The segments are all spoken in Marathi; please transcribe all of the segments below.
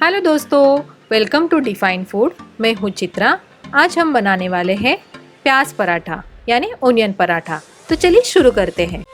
हेलो दोस्तों, वेलकम टू डिफाइन फूड। मैं हूँ चित्रा। आज हम बनाने वाले हैं प्याज पराठा यानी ओनियन पराठा। तो चलिए शुरू करते हैं।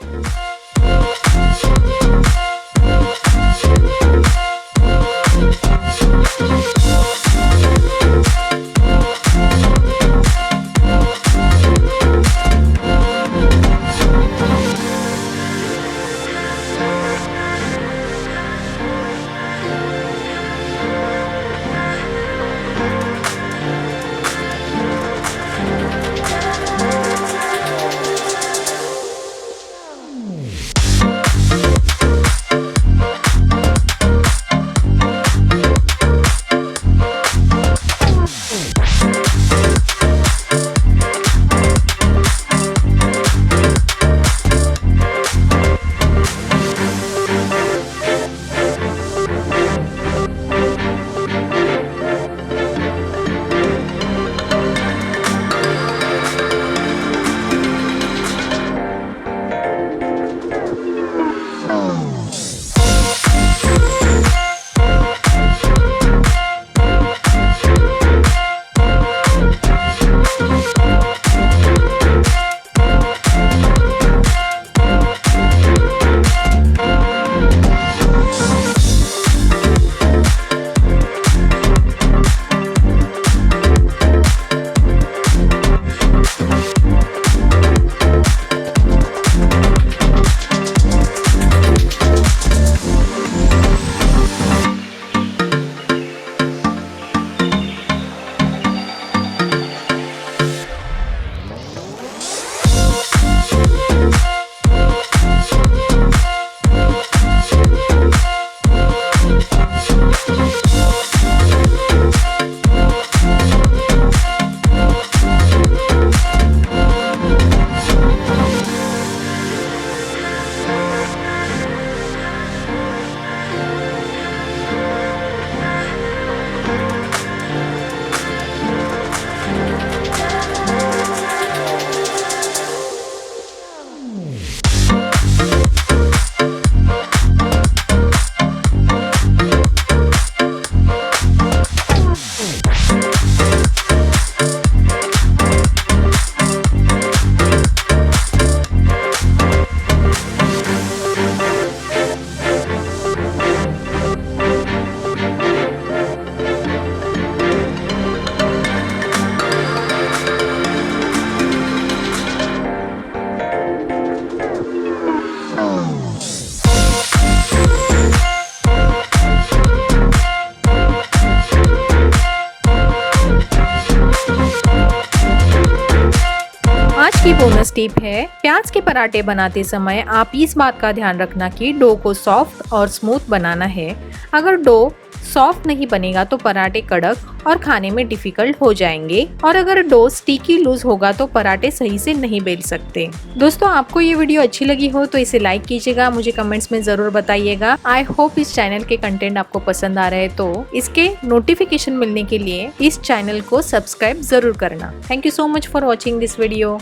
आज की बोनस टिप है, प्याज के पराठे बनाते समय आप इस बात का ध्यान रखना कि डो को सॉफ्ट और स्मूथ बनाना है। अगर डो सॉफ्ट नहीं बनेगा तो पराठे कड़क और खाने में डिफिकल्ट हो जाएंगे, और अगर डो स्टिकी लूज होगा तो पराठे सही से नहीं बेल सकते। दोस्तों, आपको ये वीडियो अच्छी लगी हो तो इसे लाइक कीजिएगा, मुझे कमेंट्स में जरूर बताइएगा। I hope is channel K content आपको पसंद आ रहे हैं, तो इसके नोटिफिकेशन मिलने के लिए इस चैनल को सब्सक्राइब जरूर करना। Thank you so much for watching this video.